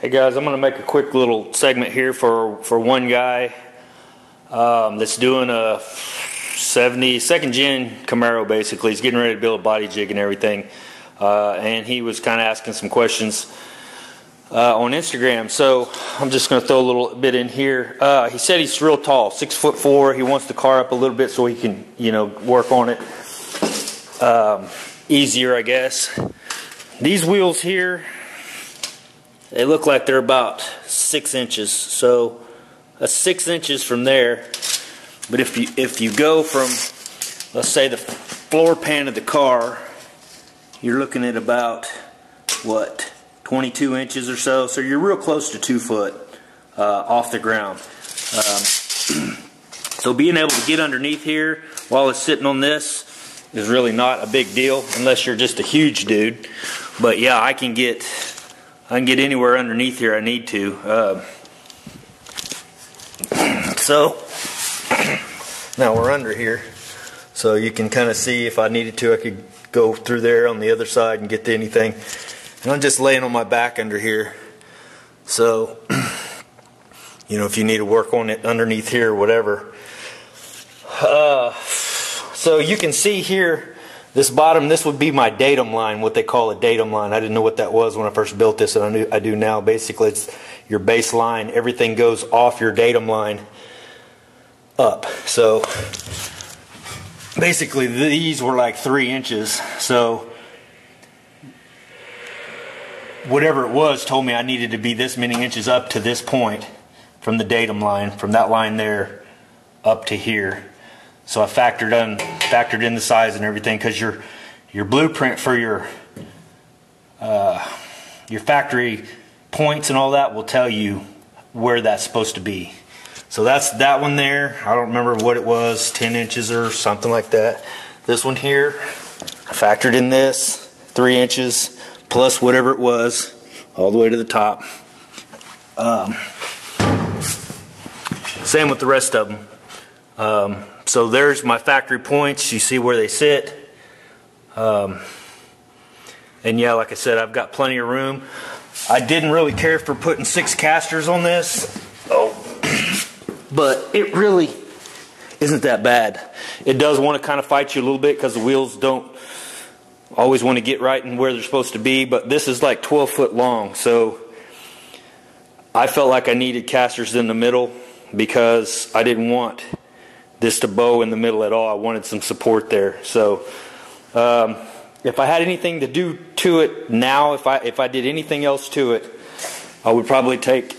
Hey guys, I'm going to make a quick little segment here for one guy that's doing a 2nd gen Camaro. Basically, he's getting ready to build a body jig and everything, and he was kind of asking some questions on Instagram. So I'm just going to throw a little bit in here. He said he's real tall, 6'4". He wants the car up a little bit so he can, work on it easier, I guess. These wheels here, they look like they're about 6 inches, so that's 6 inches from there. But if you go from, let's say, the floor pan of the car, you're looking at about, what, 22 inches or so. So you're real close to 2 foot off the ground. So being able to get underneath here while it's sitting on this is really not a big deal unless you're just a huge dude. But yeah, I can get anywhere underneath here I need to. So now we're under here, so you can kind of see if I needed to, I could go through there on the other side and get to anything. And I'm just laying on my back under here. So, if you need to work on it underneath here or whatever. So you can see here, this bottom, this would be my datum line, what they call a datum line. I didn't know what that was when I first built this, and I do now. Basically, it's your base line. Everything goes off your datum line up. So basically, these were like 3 inches. So whatever it was told me I needed to be this many inches up to this point from the datum line, from that line there up to here. So I factored in the size and everything, because your blueprint for your factory points and all that will tell you where that's supposed to be. So that's that one there. I don't remember what it was, 10 inches or something like that. This one here, I factored in this 3 inches plus whatever it was all the way to the top. Same with the rest of them. So there's my factory points. You see where they sit. And yeah, like I said, I've got plenty of room. I didn't really care for putting 6 casters on this. But it really isn't that bad. It does want to kind of fight you a little bit because the wheels don't always want to get right in where they're supposed to be. But this is like 12 foot long. So I felt like I needed casters in the middle because I didn't want this to bow in the middle at all. I wanted some support there. So if I had anything to do to it now, if I did anything else to it, I would probably take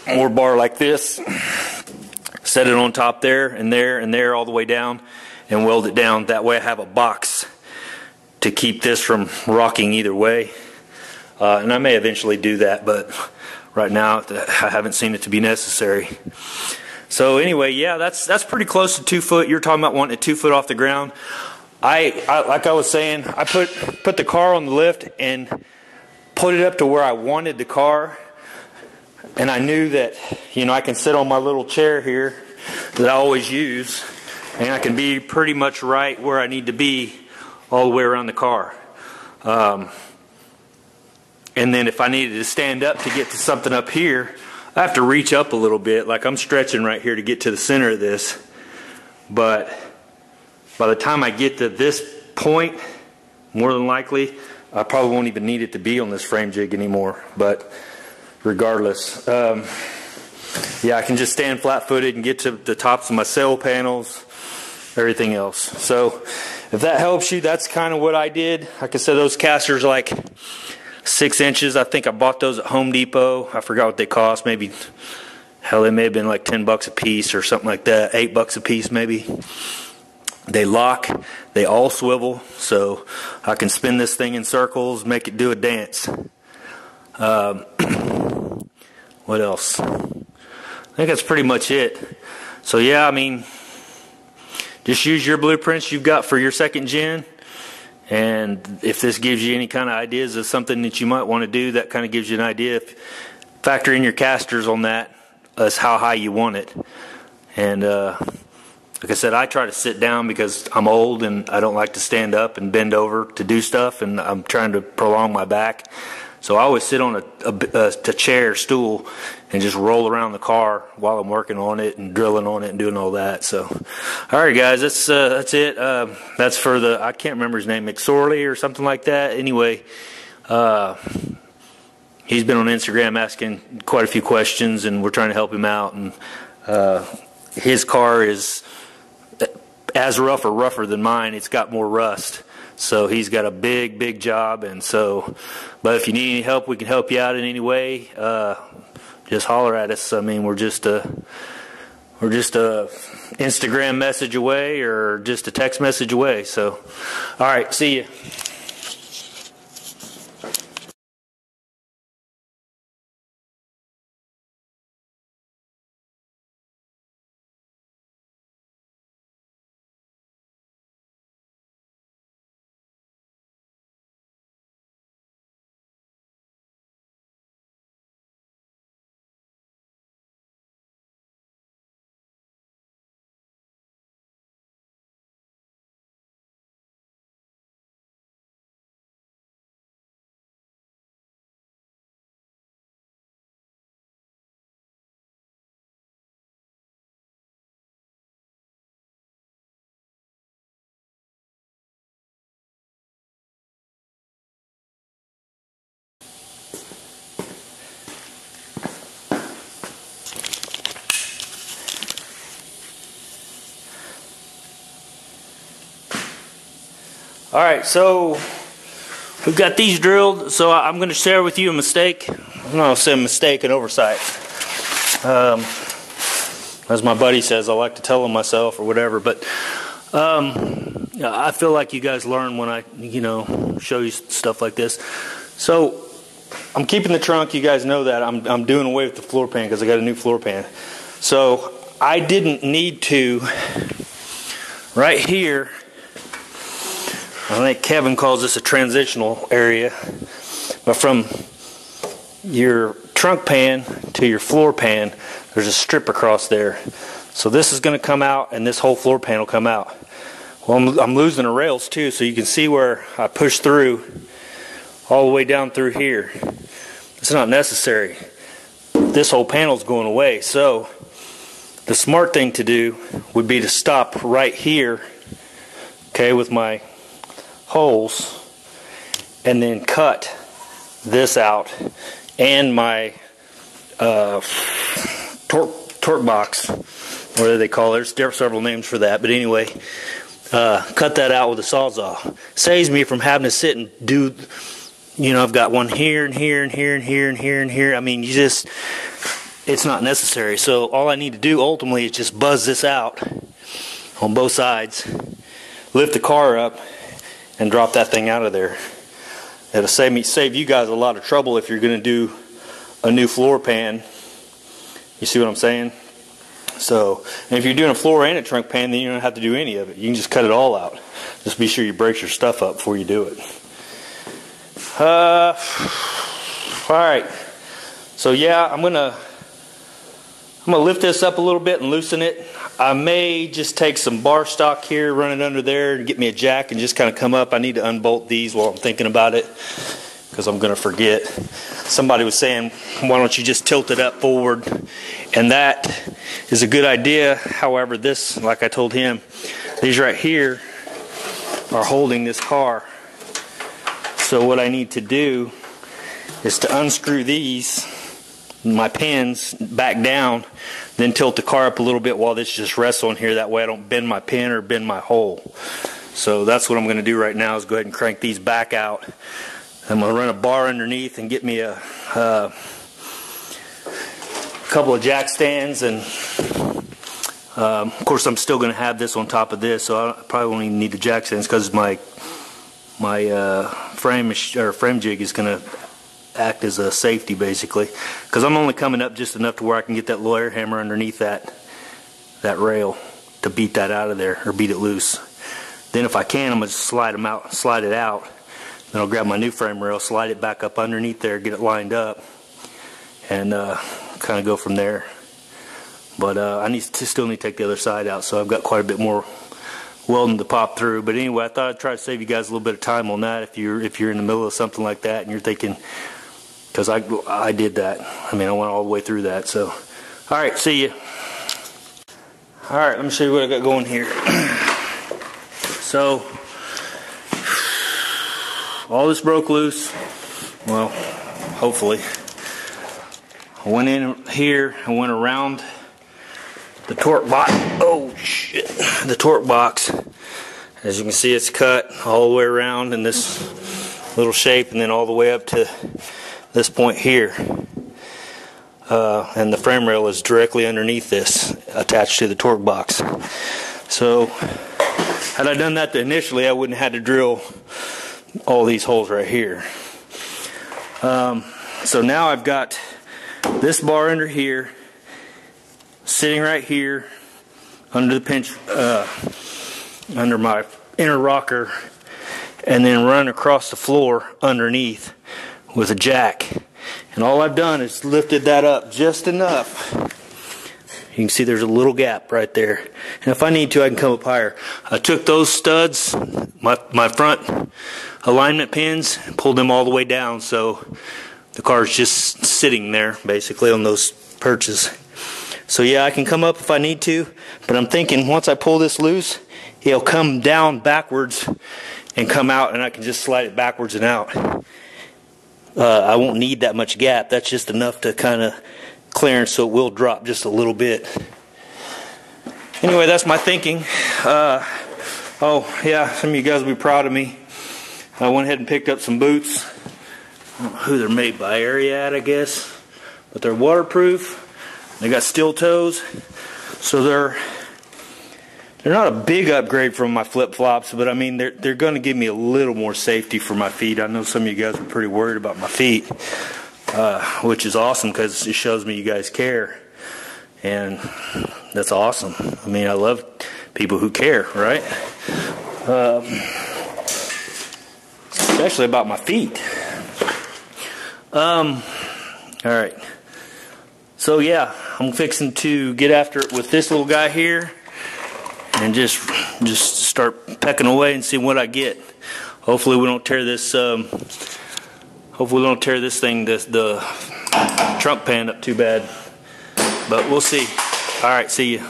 more bar like this, set it on top there and there and there all the way down, and weld it down. That way I have a box to keep this from rocking either way. And I may eventually do that, but right now I haven't seen it to be necessary. So anyway, yeah, that's pretty close to 2 foot. You're talking about wanting it 2 foot off the ground. I like I was saying, I put the car on the lift and put it up to where I wanted the car, and I knew that I can sit on my little chair here that I always use, and I can be pretty much right where I need to be all the way around the car. And then if I needed to stand up to get to something up here, I have to reach up a little bit, like I'm stretching right here to get to the center of this. But by the time I get to this point, more than likely, I probably won't even need it to be on this frame jig anymore. But regardless, yeah, I can just stand flat-footed and get to the tops of my sail panels, everything else. So if that helps you, that's kind of what I did. Like I said, those casters are like 6 inches. I think I bought those at Home Depot. I forgot what they cost. Maybe, hell, they may have been like 10 bucks a piece or something like that. 8 bucks a piece maybe. They lock. They all swivel, so I can spin this thing in circles, make it do a dance. What else? I think that's pretty much it. So yeah, I mean, just use your blueprints you've got for your 2nd gen. And if this gives you any kind of ideas of something that you might want to do, that kind of gives you an idea. Factor in your casters on that as how high you want it. And like I said, I try to sit down because I'm old and I don't like to stand up and bend over to do stuff, and I'm trying to prolong my back. So I always sit on a chair, stool, and just roll around the car while I'm working on it and drilling on it and doing all that. So, all right, guys, that's it. That's for the, I can't remember his name, McSorley or something like that. Anyway, he's been on Instagram asking quite a few questions, and we're trying to help him out. And his car is as rough or rougher than mine. It's got more rust. So he's got a big job, and so, but if you need any help, we can help you out in any way. Just holler at us. I mean, we're just a Instagram message away or just a text message away. So, all right, see you. All right, so we've got these drilled. So I'm going to share with you a mistake. I'm not going to say a mistake, an oversight. As my buddy says, I like to tell him myself or whatever. But I feel like you guys learn when I, show you stuff like this. So I'm keeping the trunk. You guys know that. I'm doing away with the floor pan because I got a new floor pan. So I didn't need to, right here, I think Kevin calls this a transitional area, but from your trunk pan to your floor pan, there's a strip across there. So this is going to come out, and this whole floor pan will come out. Well, I'm losing the rails too, so you can see where I push through all the way down through here. It's not necessary. This whole panel's going away. So the smart thing to do would be to stop right here, okay, with my holes, and then cut this out and my torque box, whatever they call it. There's several names for that, but anyway, cut that out with a sawzall. Saves me from having to sit and do, I've got one here and here and here and here and here and here. I mean, it's not necessary. So all I need to do ultimately is just buzz this out on both sides, lift the car up, and drop that thing out of there. It'll save you guys a lot of trouble if you're going to do a new floor pan. You see what I'm saying? So, and if you're doing a floor and a trunk pan, then you don't have to do any of it. You can just cut it all out. Just be sure you break your stuff up before you do it. Alright. So yeah, I'm gonna lift this up a little bit and loosen it. I may just take some bar stock here, run it under there, and get me a jack and just kind of come up. I need to unbolt these while I'm thinking about it because I'm going to forget. Somebody was saying, why don't you just tilt it up forward? And that is a good idea. However, this, like I told him, these right here are holding this car. So what I need to do is to unscrew these, my pins, back down, then tilt the car up a little bit while this just rests on here. That way I don't bend my pin or bend my hole. So that's what I'm going to do right now, is go ahead and crank these back out. I'm going to run a bar underneath and get me a couple of jack stands, and of course I'm still going to have this on top of this, so I probably won't even need the jack stands because my frame jig is going to act as a safety basically, because I'm only coming up just enough to where I can get that little air hammer underneath that rail to beat that out of there, or beat it loose. Then if I can, I'm going to slide it out. Then I'll grab my new frame rail, slide it back up underneath there, get it lined up, and kind of go from there. But I still need to take the other side out, so I've got quite a bit more welding to pop through. But anyway, I thought I'd try to save you guys a little bit of time on that if you're in the middle of something like that and you're thinking, because I did that. I mean, I went all the way through that. So, all right, see you. All right, let me show you what I got going here. So, all this broke loose. Well, hopefully. I went in here and went around the torque box. Oh shit! The torque box. As you can see, it's cut all the way around in this little shape, and then all the way up to this point here. And the frame rail is directly underneath this, attached to the torque box. So, had I done that initially, I wouldn't have had to drill all these holes right here. So now I've got this bar under here, sitting right here under the pinch, under my inner rocker, and then run across the floor underneath with a jack. And all I've done is lifted that up just enough. You can see there's a little gap right there. And if I need to, I can come up higher. I took those studs, my front alignment pins, and pulled them all the way down, so the car's just sitting there basically on those perches. So yeah, I can come up if I need to, but I'm thinking once I pull this loose, it'll come down backwards and come out, and I can just slide it backwards and out. I won't need that much gap. That's just enough to kind of clearance, so it will drop just a little bit. Anyway, that's my thinking. Oh yeah, some of you guys will be proud of me. I went ahead and picked up some boots. I don't know who they're made by, Ariat, I guess, but they're waterproof. They got steel toes, so they're not a big upgrade from my flip-flops, but I mean they're going to give me a little more safety for my feet. I know some of you guys are pretty worried about my feet, which is awesome because it shows me you guys care, and that's awesome. I mean, I love people who care, right? Especially about my feet. All right. So yeah, I'm fixing to get after it with this little guy here, and just start pecking away and see what I get. Hopefully we don't tear this. Hopefully we don't tear this thing, the trunk pan up too bad. But we'll see. All right, see you.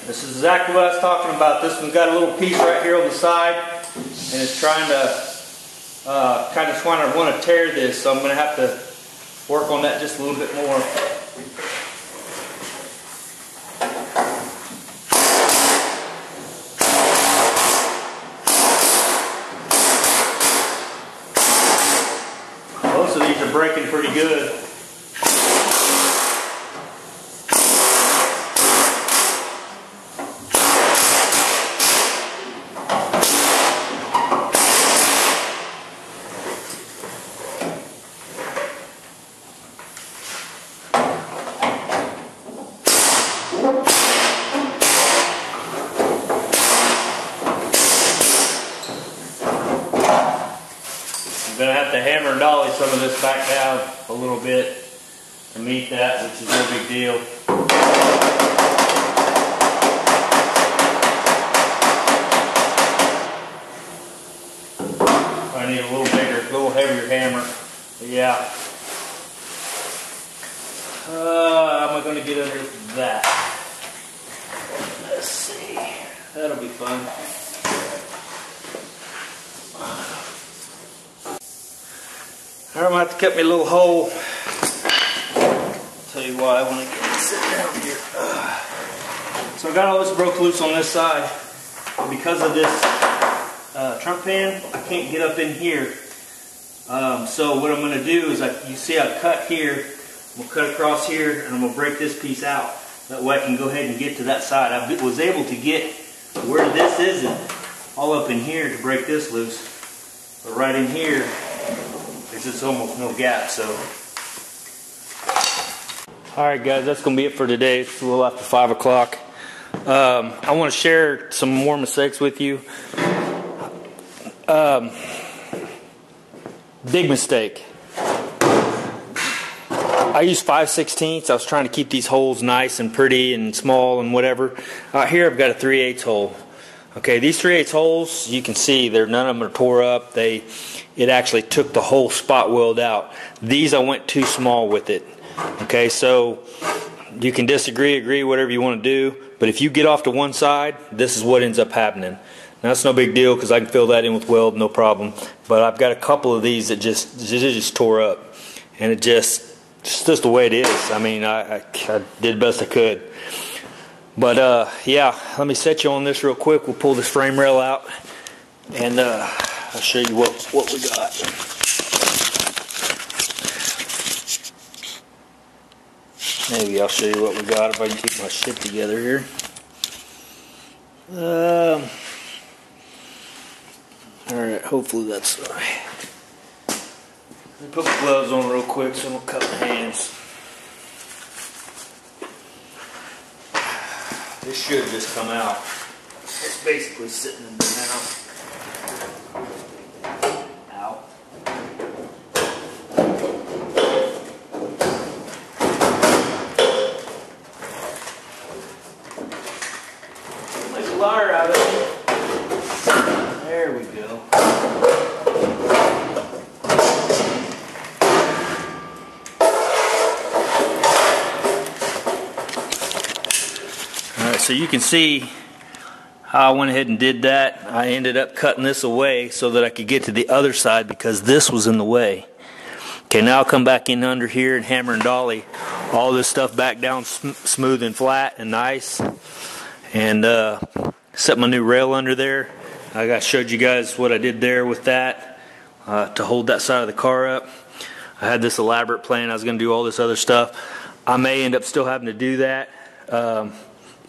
This is exactly what I was talking about. This one's got a little piece right here on the side, and it's trying to kind of want to tear this, so I'm going to have to work on that just a little bit more. Most of these are breaking pretty good. I'm going to have to hammer and dolly some of this back down a little bit to meet that, which is no big deal. I need a little bigger, a little heavier hammer. But yeah. How am I going to get under that? Let's see. That'll be fun. I'm going to have to cut me a little hole. I'll tell you why I want to get it sit down here. So I got all this broke loose on this side, but because of this trunk pan, I can't get up in here. So what I'm going to do is, you see I cut here, I'm going to cut across here, and I'm going to break this piece out. That way I can go ahead and get to that side. I was able to get where this isn't, all up in here to break this loose. But right in here, there's just almost no gap, so. Alright guys, that's going to be it for today. It's a little after 5 o'clock. I want to share some more mistakes with you. Big mistake. I used 5/16. I was trying to keep these holes nice and pretty and small and whatever. Here I've got a 3/8 hole. Okay, these 3/8 holes, you can see none of them are tore up. It actually took the whole spot weld out. These I went too small with it. Okay, so you can disagree, agree, whatever you want to do. But if you get off to one side, this is what ends up happening. Now, that's no big deal because I can fill that in with weld, no problem. But I've got a couple of these that just tore up, and it's just the way it is. I mean, I did the best I could. But yeah, let me set you on this real quick. We'll pull this frame rail out, and I'll show you what we got. Maybe I'll show you what we got if I can keep my shit together here. Alright, hopefully that's right. Let me put my gloves on real quick so I don't cut my hands. This should just come out. It's basically sitting in there now. Ow. Make a liar out of it. There we go. Alright, so you can see how I went ahead and did that. I ended up cutting this away so that I could get to the other side because this was in the way. Okay, now I'll come back in under here and hammer and dolly all this stuff back down smooth and flat and nice. And set my new rail under there. I showed you guys what I did there with that to hold that side of the car up. I had this elaborate plan. I was going to do all this other stuff. I may end up still having to do that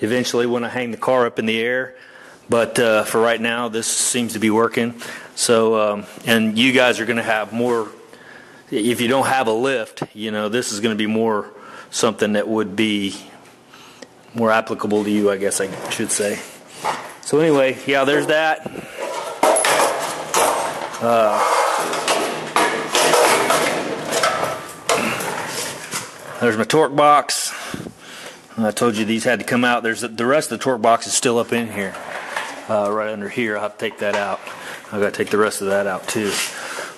eventually when I hang the car up in the air. But for right now, this seems to be working. So, and you guys are going to have more. If you don't have a lift, you know, this is going to be more something that would be more applicable to you, I guess I should say. So anyway, yeah, there's that. There's my torque box. I told you these had to come out. There's the rest of the torque box is still up in here, right under here. I'll have to take that out. I've got to take the rest of that out too.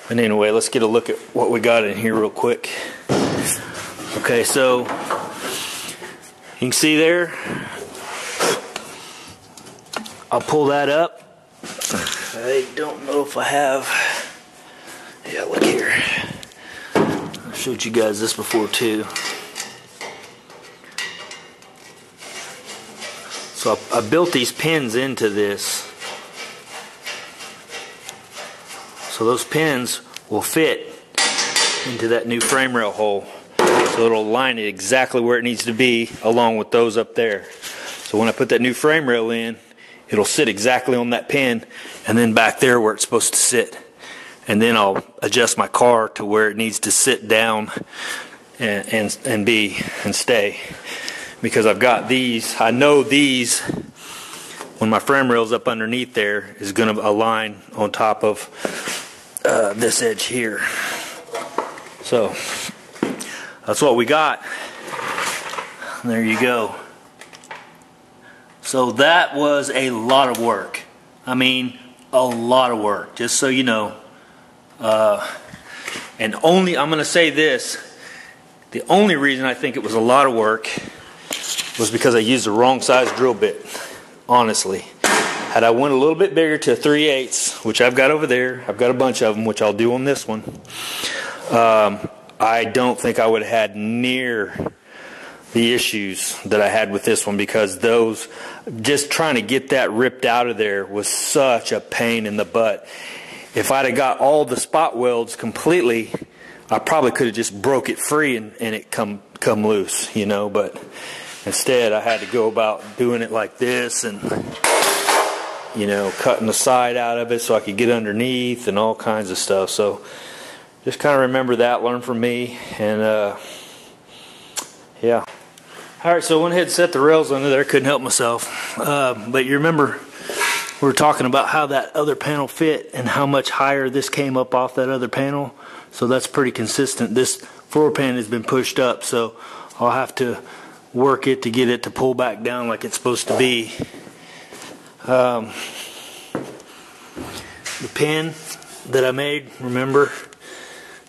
But anyway, let's get a look at what we got in here real quick. Okay, so you can see there. I'll pull that up. I don't know if I have. Yeah, look here. I showed you guys this before too. So I built these pins into this. So those pins will fit into that new frame rail hole. So it'll align it exactly where it needs to be along with those up there. So when I put that new frame rail in, it'll sit exactly on that pin and then back there where it's supposed to sit. And then I'll adjust my car to where it needs to sit down and stay. Because I've got these, I know these, when my frame rail's up underneath there, is going to align on top of this edge here. So that's what we got. There you go. So that was a lot of work. I mean, a lot of work, just so you know. And I'm going to say this, the only reason I think it was a lot of work was because I used the wrong size drill bit, honestly. Had I went a little bit bigger to a 3/8, which I've got over there, I've got a bunch of them, which I'll do on this one, I don't think I would have had near the issues that I had with this one, because those, just trying to get that ripped out of there was such a pain in the butt. If I'd have got all the spot welds completely, I probably could have just broke it free and it come loose, you know, but instead I had to go about doing it like this and, you know, cutting the side out of it so I could get underneath and all kinds of stuff. So just kind of remember that, learn from me, and yeah. Alright, so I went ahead and set the rails under there, couldn't help myself. But you remember we were talking about how that other panel fit and how much higher this came up off that other panel. So that's pretty consistent. This floor pan has been pushed up, so I'll have to work it to get it to pull back down like it's supposed to be. The pin that I made, remember,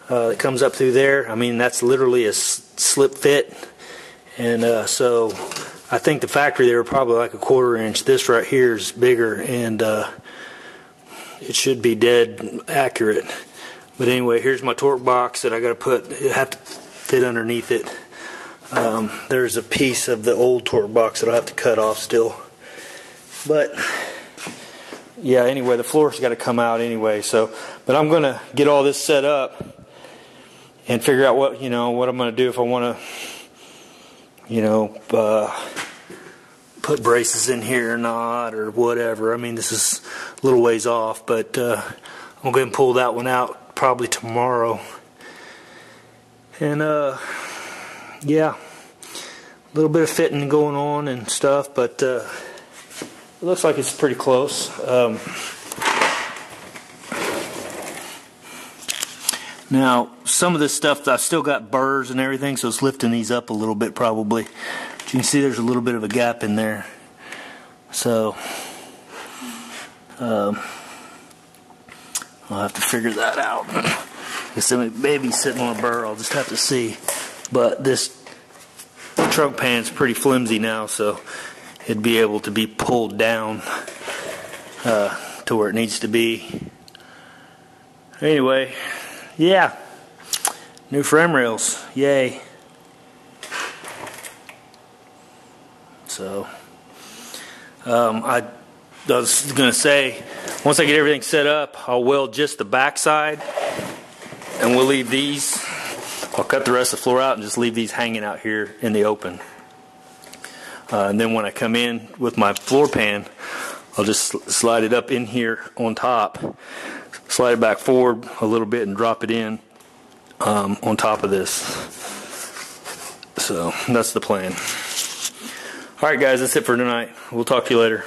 it comes up through there. I mean, that's literally a slip fit, and so I think the factory they were probably like a 1/4 inch. This right here is bigger, and it should be dead accurate. But anyway, here's my torque box that I got to have to fit underneath it. There's a piece of the old torque box that I'll have to cut off still. But yeah, anyway, the floor's got to come out anyway. So, but I'm gonna get all this set up and figure out what I'm gonna do if I want to, put braces in here or not, or whatever. I mean, this is a little ways off, but I'm gonna go ahead and pull that one out probably tomorrow. And yeah, a little bit of fitting going on and stuff, but it looks like it's pretty close. Now, some of this stuff, I've still got burrs and everything, so it's lifting these up a little bit probably. But you can see there's a little bit of a gap in there. So, I'll have to figure that out. Guess maybe sitting on a burr, I'll just have to see. But this trunk pan's pretty flimsy now, so it'd be able to be pulled down to where it needs to be. Anyway, yeah, new frame rails, yay. So I was gonna say, once I get everything set up, I'll weld just the back side, and we'll leave these. I'll cut the rest of the floor out and just leave these hanging out here in the open. And then when I come in with my floor pan, I'll just slide it up in here on top, slide it back forward a little bit and drop it in on top of this. So that's the plan. Alright guys, that's it for tonight. We'll talk to you later.